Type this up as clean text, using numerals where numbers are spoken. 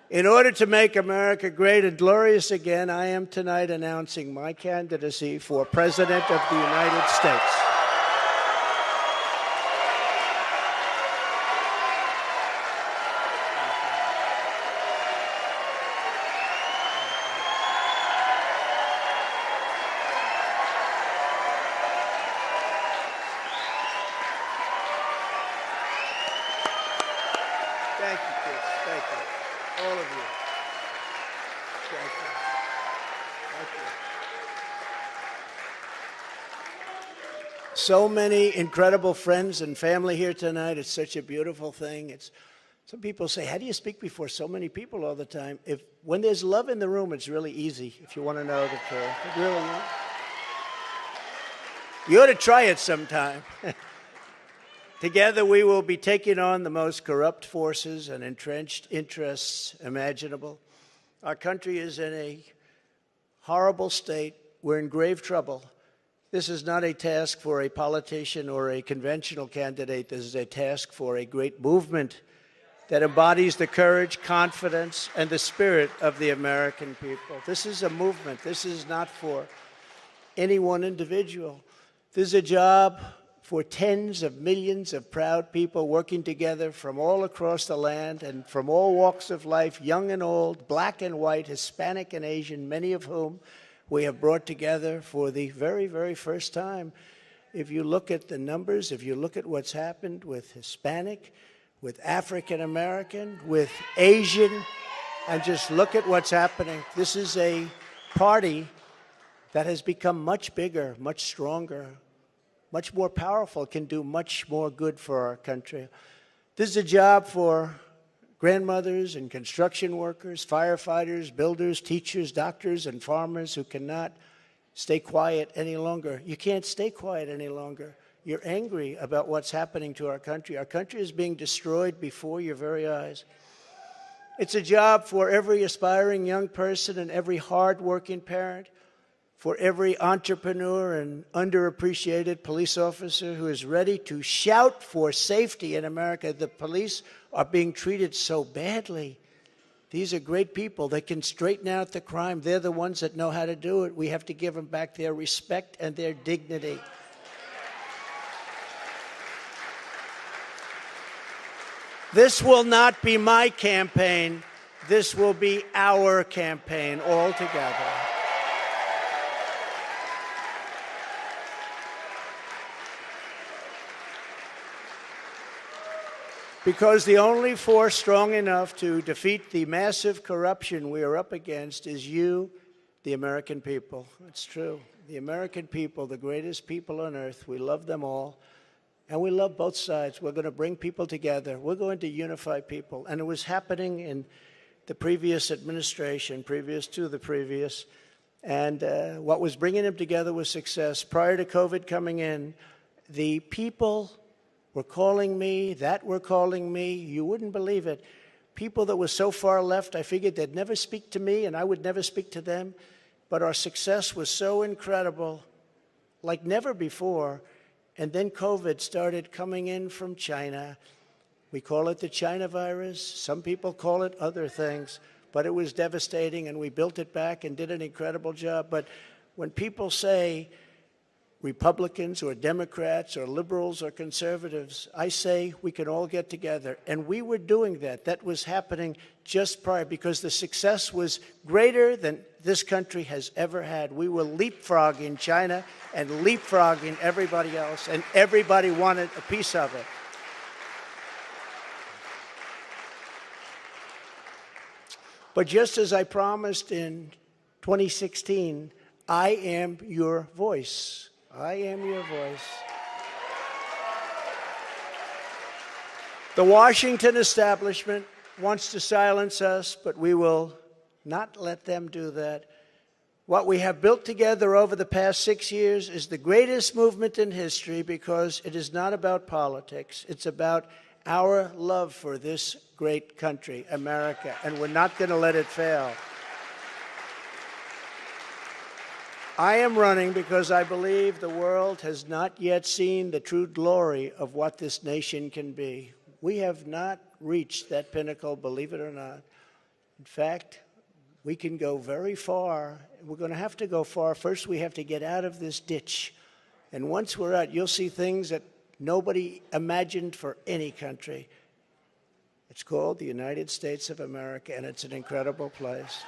In order to make America great and glorious again, I am tonight announcing my candidacy for President of the United States. Thank you, kids. Thank you. All of you. Thank you. Thank you. So many incredible friends and family here tonight. It's such a beautiful thing. Some people say, how do you speak before so many people all the time? When there's love in the room, it's really easy, if you want to know the truth. It really is. You ought to try it sometime. Together, we will be taking on the most corrupt forces and entrenched interests imaginable. Our country is in a horrible state. We're in grave trouble. This is not a task for a politician or a conventional candidate. This is a task for a great movement that embodies the courage, confidence, and the spirit of the American people. This is a movement. This is not for any one individual. This is a job for tens of millions of proud people working together from all across the land and from all walks of life, young and old, black and white, Hispanic and Asian, many of whom we have brought together for the very, very first time. If you look at the numbers, if you look at what's happened with Hispanic, with African American, with Asian, and just look at what's happening. This is a party that has become much bigger, much stronger, much more powerful, can do much more good for our country. This is a job for grandmothers and construction workers, firefighters, builders, teachers, doctors, and farmers who cannot stay quiet any longer. You can't stay quiet any longer. You're angry about what's happening to our country. Our country is being destroyed before your very eyes. It's a job for every aspiring young person and every hard-working parent, for every entrepreneur and underappreciated police officer who is ready to shout for safety in America. The police are being treated so badly. These are great people. They can straighten out the crime. They're the ones that know how to do it. We have to give them back their respect and their dignity. This will not be my campaign. This will be our campaign all together. Because the only force strong enough to defeat the massive corruption we are up against is you, the American people. It's true. The American people, the greatest people on earth, we love them all. And we love both sides. We're going to bring people together. We're going to unify people. And it was happening in the previous administration, previous to the previous. And what was bringing them together was success. Prior to COVID coming in, the people were calling me, you wouldn't believe it. People that were so far left, I figured they'd never speak to me and I would never speak to them. But our success was so incredible, like never before. And then COVID started coming in from China. We call it the China virus. Some people call it other things. But it was devastating, and we built it back and did an incredible job. But when people say Republicans or Democrats or liberals or conservatives, I say we can all get together. And we were doing that. That was happening just prior because the success was greater than this country has ever had. We were leapfrogging China and leapfrogging everybody else, and everybody wanted a piece of it. But just as I promised in 2016, I am your voice. I am your voice. The Washington establishment wants to silence us, but we will not let them do that. What we have built together over the past 6 years is the greatest movement in history because it is not about politics. It's about our love for this great country, America, and we're not going to let it fail. I am running because I believe the world has not yet seen the true glory of what this nation can be. We have not reached that pinnacle, believe it or not. In fact, we can go very far. We're going to have to go far. First, we have to get out of this ditch. And once we're out, you'll see things that nobody imagined for any country. It's called the United States of America, and it's an incredible place.